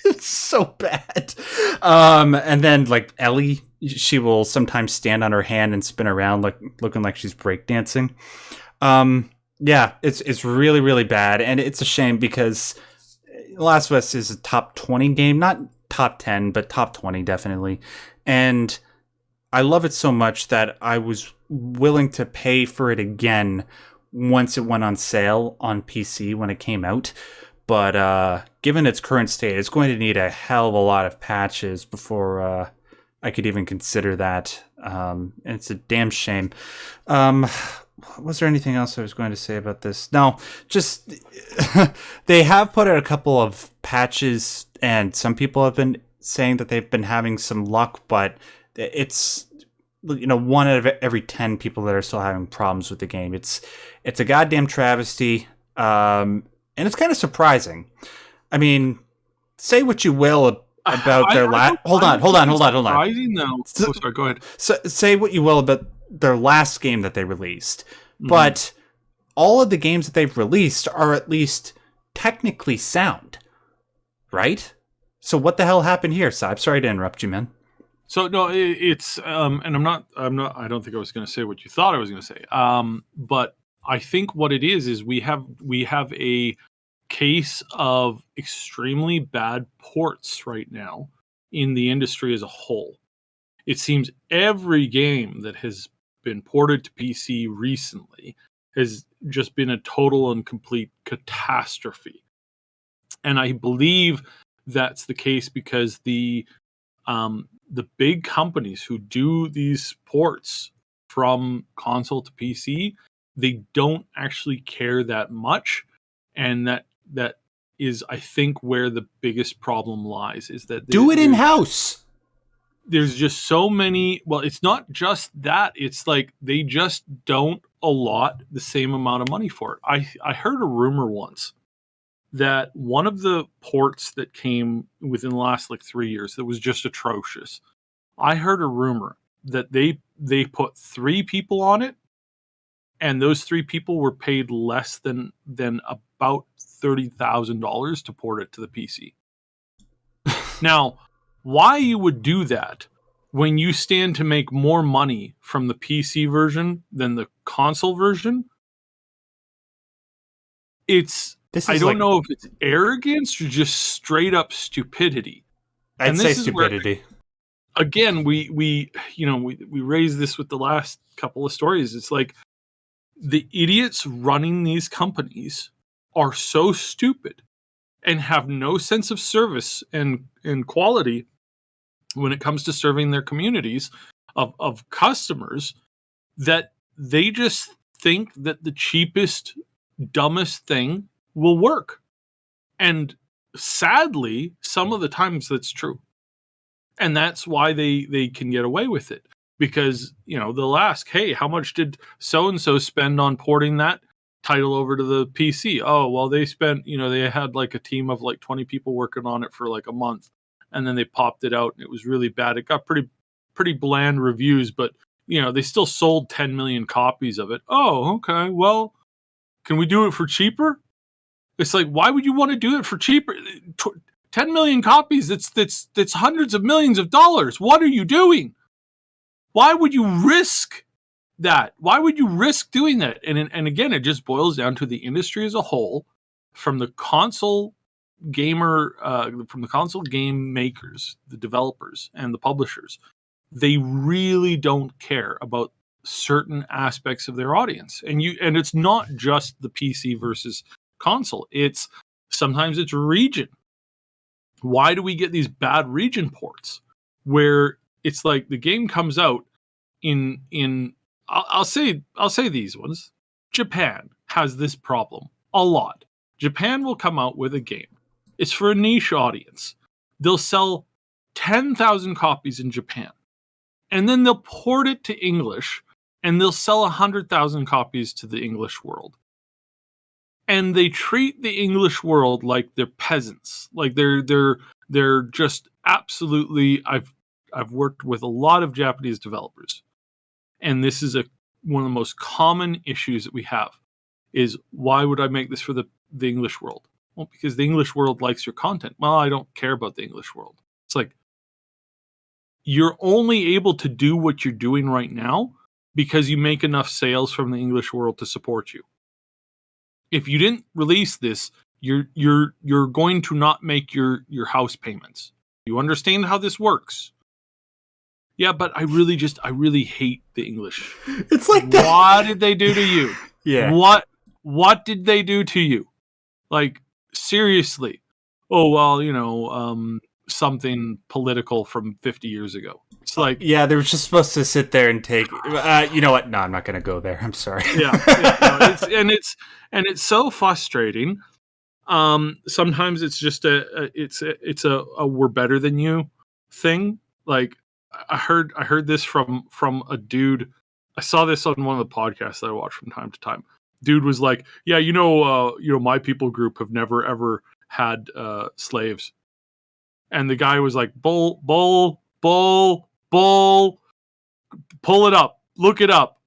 It's so bad. And then like Ellie, she will sometimes stand on her hand and spin around like looking like she's breakdancing. Yeah, it's really, really bad, and it's a shame because Last of Us is a top 20 game, not top 10, but top 20 definitely. And I love it so much that I was willing to pay for it again once it went on sale on PC when it came out. But given its current state, it's going to need a hell of a lot of patches before I could even consider that. And it's a damn shame. Was there anything else I was going to say about this? No, just they have put out a couple of patches, and some people have been saying that they've been having some luck, but it's, you know, 1 out of every 10 people that are still having problems with the game. It's a goddamn travesty, and it's kind of surprising. I mean, say what you will about their last. Hold on. Surprising though. Oh, sorry, go ahead. So, say what you will about their last game that they released, but all of the games that they've released are at least technically sound, right? So what the hell happened here, Syb? Sorry to interrupt you, man. So no, it's and I'm not. I don't think I was going to say what you thought I was going to say. But I think what it is we have a case of extremely bad ports right now in the industry as a whole. It seems every game that has been ported to PC recently has just been a total and complete catastrophe. And I believe that's the case because the big companies who do these ports from console to PC, they don't actually care that much, and that is, I think, where the biggest problem lies. Is that do it in house. There's just so many. Well, it's not just that. It's like they just don't allot the same amount of money for it. I heard a rumor once that one of the ports that came within the last like 3 years that was just atrocious. I heard a rumor that they put 3 people on it, and those 3 people were paid less than about $30,000 to port it to the PC. Now, why you would do that when you stand to make more money from the PC version than the console version? I don't know if it's arrogance or just straight up stupidity. I'd say stupidity. Again, we raised this with the last couple of stories. It's like the idiots running these companies are so stupid and have no sense of service and quality when it comes to serving their communities of customers, that they just think that the cheapest, dumbest thing will work. And sadly, some of the times that's true. And that's why they can get away with it. Because, they'll ask, hey, how much did so-and-so spend on porting that title over to the PC? Oh, well, they spent, they had like a team of like 20 people working on it for like a month. And then they popped it out and it was really bad. It got pretty bland reviews, but, they still sold 10 million copies of it. Oh, okay. Well, can we do it for cheaper? It's like, why would you want to do it for cheaper? 10 million copies, that's hundreds of millions of dollars. What are you doing? Why would you risk that? Why would you risk doing that? And again, it just boils down to the industry as a whole, from the console game makers, the developers, and the publishers. They really don't care about certain aspects of their audience. And it's not just the PC versus console. Sometimes it's region. Why do we get these bad region ports where it's like the game comes out in I'll say these ones. Japan has this problem a lot. Japan will come out with a game. It's for a niche audience. They'll sell 10,000 copies in Japan. And then they'll port it to English and they'll sell 100,000 copies to the English world. And they treat the English world like they're peasants. Like they're just absolutely. I've worked with a lot of Japanese developers, and this is one of the most common issues that we have. Is why would I make this for the English world? Well, because the English world likes your content. Well, I don't care about the English world. It's like, you're only able to do what you're doing right now because you make enough sales from the English world to support you. If you didn't release this, you're going to not make your house payments. You understand how this works? Yeah, but I really hate the English. It's like that. What did they do to you? Yeah. What did they do to you? Like, seriously. Oh, well, something political from 50 years ago. It's like, yeah, they were just supposed to sit there and take. You know what? No, I'm not going to go there. I'm sorry. It's so frustrating. Sometimes it's just a we're better than you thing. Like, I heard this from a dude. I saw this on one of the podcasts that I watch from time to time. Dude was like, yeah, my people group have never ever had slaves. And the guy was like, bull, pull it up, look it up.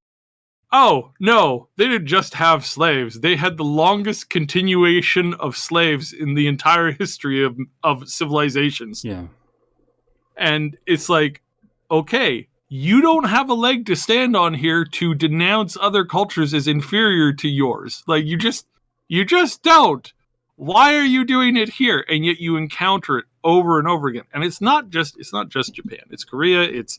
Oh, no, they didn't just have slaves. They had the longest continuation of slaves in the entire history of civilizations. Yeah. And it's like, okay, you don't have a leg to stand on here to denounce other cultures as inferior to yours. Like, you just don't. Why are you doing it here? And yet you encounter it over and over again. And it's not just Japan. It's Korea. It's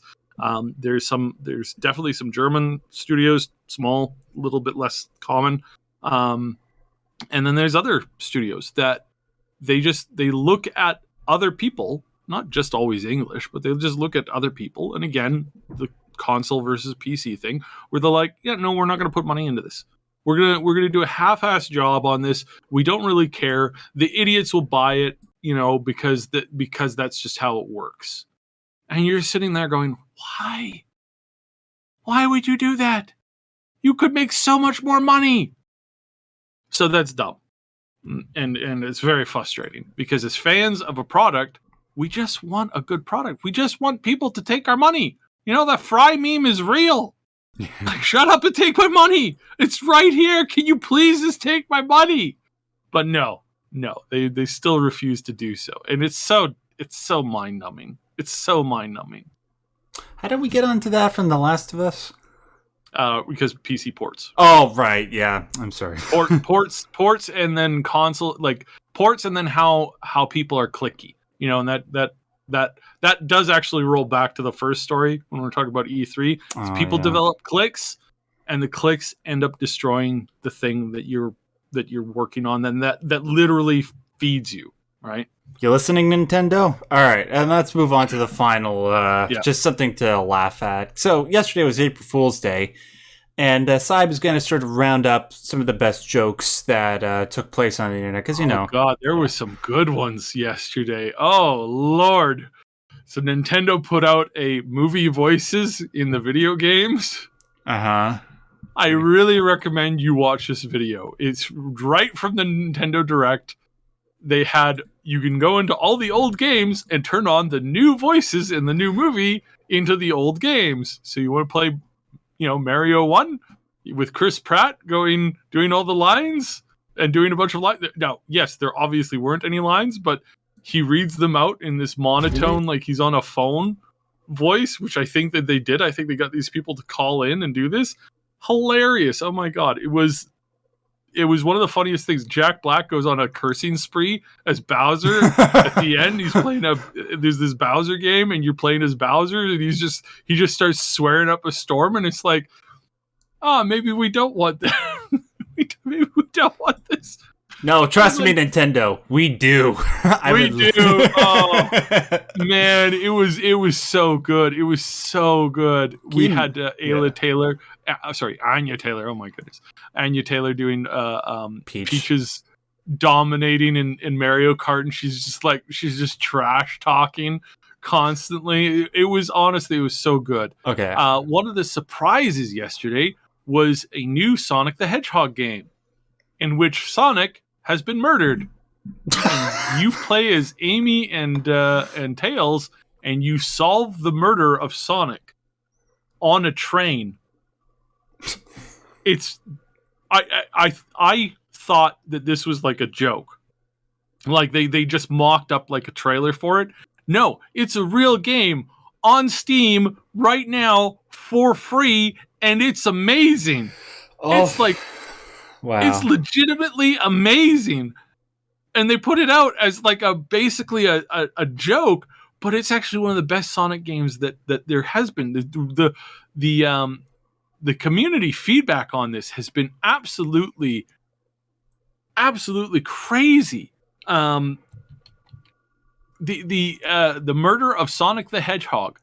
there's definitely some German studios, small, a little bit less common. And then there's other studios that they look at other people, not just always English, but they just look at other people. And again, the console versus PC thing, where they're like, yeah, no, we're not going to put money into this. We're gonna do a half-assed job on this. We don't really care. The idiots will buy it, because that's just how it works. And you're sitting there going, why? Why would you do that? You could make so much more money. So that's dumb. And it's very frustrating because as fans of a product, we just want a good product. We just want people to take our money. That Fry meme is real. Like, shut up and take my money. It's right here. Can you please just take my money? But no, they still refuse to do so. And it's so mind-numbing. It's so mind-numbing. How did we get onto that from The Last of Us? Because PC ports. Oh, right. Yeah. I'm sorry. Ports and then console, like ports and then how people are clicky, and that does actually roll back to the first story when we're talking about E3. People develop clicks, and the clicks end up destroying the thing that you're working on. Then that literally feeds you, right? You listening, Nintendo? All right, and let's move on to the final. Just something to laugh at. So yesterday was April Fool's Day, and Syb is going to sort of round up some of the best jokes that took place on the internet, because Oh God, there was some good ones yesterday. Oh Lord. So Nintendo put out a movie voices in the video games. Uh-huh. I really recommend you watch this video. It's right from the Nintendo Direct. You can go into all the old games and turn on the new voices in the new movie into the old games. So you want to play, Mario 1 with Chris Pratt doing all the lines and doing a bunch of lines. Now, yes, there obviously weren't any lines, but he reads them out in this monotone, like he's on a phone voice, which I think that they did. I think they got these people to call in and do this. Hilarious. Oh my God. It was one of the funniest things. Jack Black goes on a cursing spree as Bowser at the end. He's playing there's this Bowser game and you're playing as Bowser, and he just starts swearing up a storm, and it's like, maybe we don't want that. Maybe we don't want this. No, trust me, Nintendo. We do. We do. Oh man, it was so good. It was so good. We had Anya Taylor. Oh my goodness, Anya Taylor doing Peach's dominating in Mario Kart, and she's just trash talking constantly. It was so good. Okay. One of the surprises yesterday was a new Sonic the Hedgehog game, in which Sonic has been murdered. And you play as Amy and Tails, and you solve the murder of Sonic on a train. I thought that this was like a joke, Like they just mocked up like a trailer for it. No, it's a real game on Steam right now for free, and it's amazing. Oh, It's like it's wow. legitimately amazing. And they put it out as like basically a joke, but it's actually one of the best Sonic games that there has been. The community feedback on this has been absolutely crazy. The murder of Sonic the Hedgehog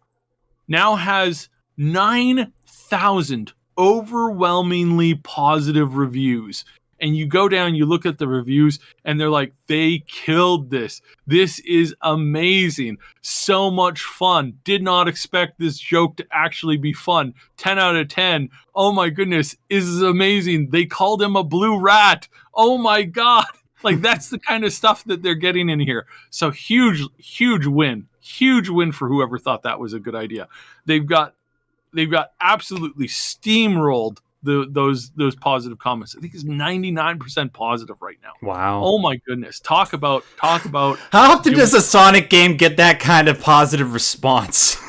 now has 9,000 overwhelmingly positive reviews. And you go down, you look at the reviews, and they're like, they killed this. This is amazing. So much fun. Did not expect this joke to actually be fun. 10 out of 10. Oh my goodness. This is amazing. They called him a blue rat. Oh my God. Like, that's the kind of stuff that they're getting in here. So huge win. Huge win for whoever thought that was a good idea. They've got absolutely steamrolled those positive comments. I think it's 99% positive right now. Wow. Oh my goodness. Talk about How often does a Sonic game get that kind of positive response?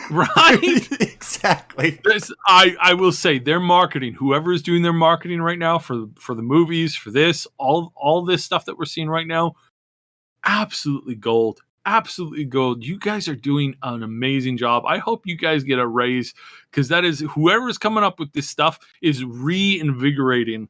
Right? Exactly. I will say their marketing, whoever is doing their marketing right now for the movies, for this, all this stuff that we're seeing right now, absolutely gold. Absolutely gold. You guys are doing an amazing job. I hope you guys get a raise, because that is, whoever's coming up with this stuff is reinvigorating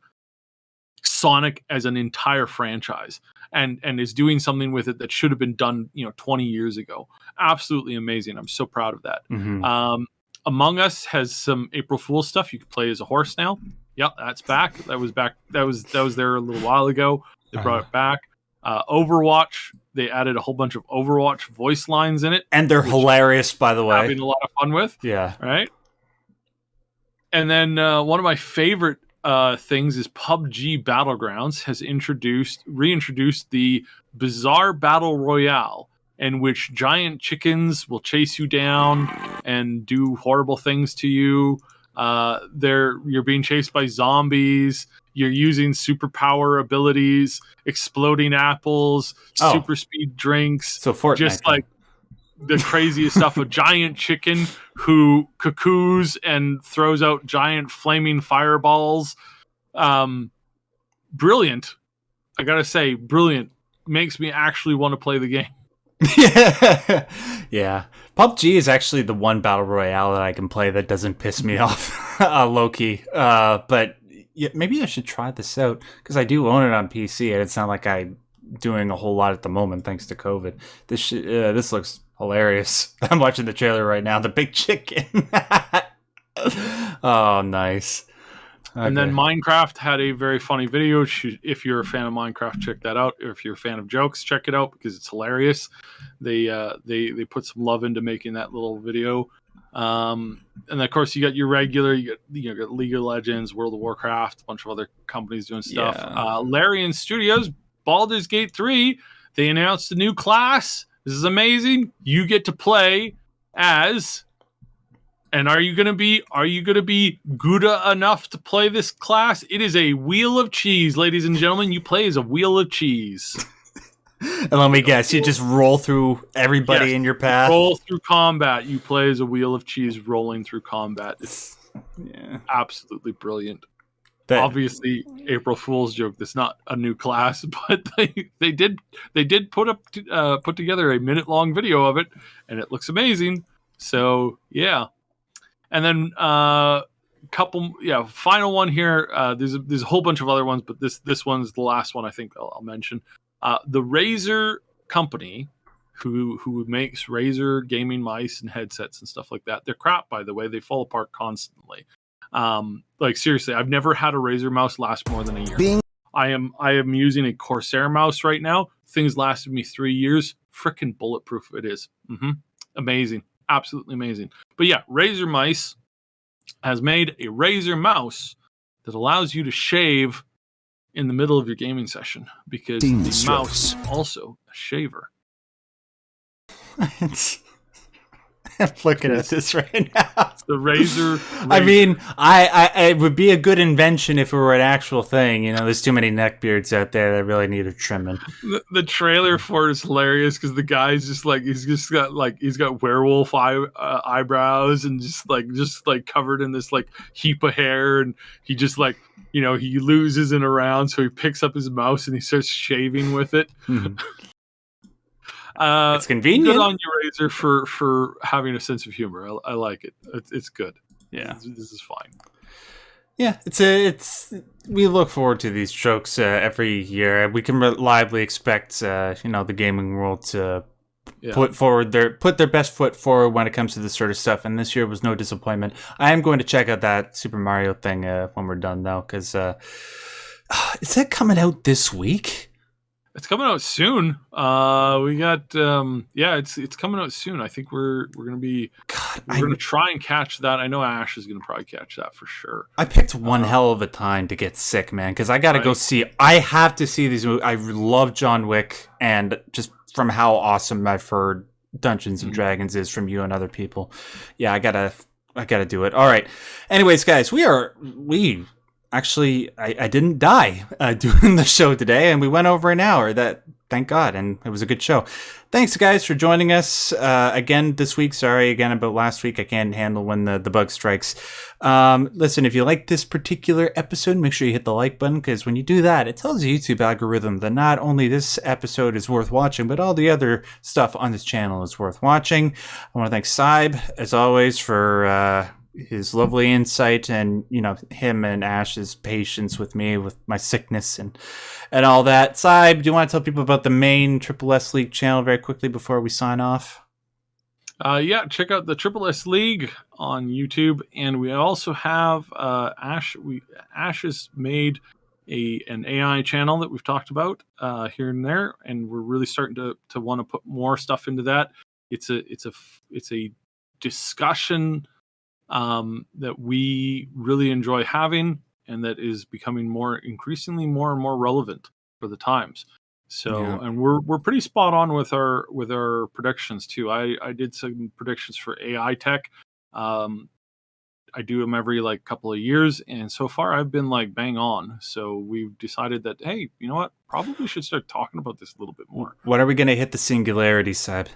Sonic as an entire franchise, and is doing something with it that should have been done 20 years ago. Absolutely amazing. I'm so proud of that. Mm-hmm. Among Us has some April Fool's stuff. You can play as a horse now. Yep, that's back. That was there a little while ago. They brought it back. Overwatch, they added a whole bunch of Overwatch voice lines in it, and they're hilarious, by the way. Having a lot of fun with. Yeah. Right. And then one of my favorite things is PUBG Battlegrounds has reintroduced the bizarre battle royale, in which giant chickens will chase you down and do horrible things to you. You're being chased by zombies. You're using superpower abilities, exploding apples, super speed drinks. So Fortnite, just like the craziest stuff. A giant chicken who cuckoos and throws out giant flaming fireballs. Brilliant. I gotta say, brilliant. Makes me actually want to play the game. Yeah. PUBG is actually the one battle royale that I can play that doesn't piss me off, low-key. But yeah, maybe I should try this out, because I do own it on PC, and it's not like I'm doing a whole lot at the moment thanks to COVID. This looks hilarious. I'm watching the trailer right now. The big chicken. Oh, nice. Okay. And then Minecraft had a very funny video. If you're a fan of Minecraft, check that out. Or if you're a fan of jokes, check it out, because it's hilarious. They put some love into making that little video. And of course, you got your regular. You got League of Legends, World of Warcraft, a bunch of other companies doing stuff. Yeah. Larian Studios, Baldur's Gate 3. They announced a new class. This is amazing. You get to play as. And are you gonna be Gouda enough to play this class? It is a wheel of cheese, ladies and gentlemen. You play as a wheel of cheese. And let me guess, you just roll through everybody in your path. Roll through combat. You play as a wheel of cheese rolling through combat. It's absolutely brilliant. Obviously, April Fool's joke. That's not a new class, but they did put together a minute-long video of it, and it looks amazing. So yeah. And then final one here. There's a whole bunch of other ones, but this one's the last one I think I'll mention. The Razer company, who makes Razer gaming mice and headsets and stuff like that. They're crap, by the way. They fall apart constantly. Like seriously, I've never had a Razer mouse last more than a year. I am using a Corsair mouse right now. Things lasted me 3 years. Frickin' bulletproof it is. Amazing. Absolutely amazing. But yeah, Razer Mice has made a Razer mouse that allows you to shave in the middle of your gaming session, because the mouse is also a shaver. I'm looking at this right now. The razor. I mean, I it would be a good invention if it were an actual thing. You know, there's too many neckbeards out there that really need a trimming. The trailer for it is hilarious because the guy's just like he's got werewolf eyebrows and just like covered in this like heap of hair, and he just like he loses it around, so he picks up his mouse and he starts shaving with it. Mm-hmm. It's convenient. Good on you, Razor, for having a sense of humor. I like it. It's good. Yeah, this is fine. Yeah, we look forward to these jokes every year. We can reliably expect the gaming world to put their best foot forward when it comes to this sort of stuff. And this year was no disappointment. I am going to check out that Super Mario thing when we're done, though, because is that coming out this week? It's coming out soon. We got it's coming out soon. I think we're gonna try and catch that. I know Ash is gonna probably catch that for sure. I picked one hell of a time to get sick, man, because I gotta go see. I have to see these movies. I love John Wick, and just from how awesome I've heard Dungeons and Dragons is from you and other people. Yeah, I gotta do it. All right. Anyways, guys, Actually, I didn't die doing the show today, and we went over an hour. Thank God, and it was a good show. Thanks, guys, for joining us again this week. Sorry again about last week. I can't handle when the bug strikes. Listen, if you like this particular episode, make sure you hit the like button, because when you do that, it tells the YouTube algorithm that not only this episode is worth watching, but all the other stuff on this channel is worth watching. I want to thank Syb, as always, for his lovely insight, and him and Ash's patience with me with my sickness and all that. Syb, do you want to tell people about the main Triple S League channel very quickly before we sign off? Check out the Triple S League on YouTube, and we also have Ash has made an AI channel that we've talked about here and there, and we're really starting to want to put more stuff into that. It's a discussion that we really enjoy having, and that is becoming increasingly more and more relevant for the times. So, and we're pretty spot on with our predictions too. I did some predictions for AI tech. I do them every couple of years, and so far I've been bang on. So we've decided that, hey, you know what? Probably should start talking about this a little bit more. When are we going to hit the singularity, Syb?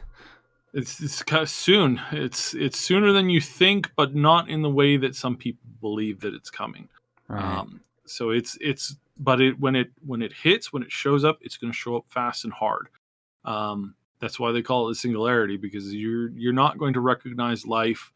It's soon. It's sooner than you think, but not in the way that some people believe that it's coming. Right. So when it hits, when it shows up, it's going to show up fast and hard. That's why they call it the singularity, because you're not going to recognize life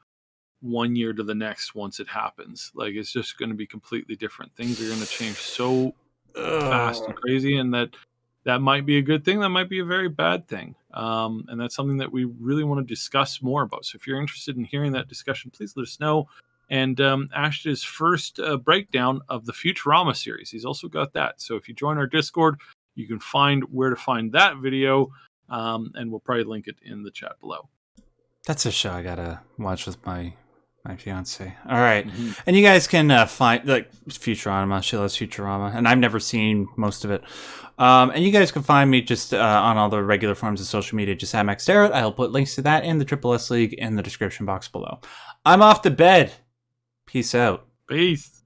1 year to the next once it happens. It's just going to be completely different. Things are going to change so fast and crazy, and that might be a good thing. That might be a very bad thing. And that's something that we really want to discuss more about. So if you're interested in hearing that discussion, please let us know. And Ash's first breakdown of the Futurama series, he's also got that. So if you join our Discord, you can find where to find that video, and we'll probably link it in the chat below. That's a show I gotta watch with my fiance. All right. And you guys can find Futurama. She loves Futurama, and I've never seen most of it. And you guys can find me just on all the regular forms of social media, just at Max Derrat. I'll put links to that and the Triple S League in the description box below. I'm off to bed. Peace out. Peace.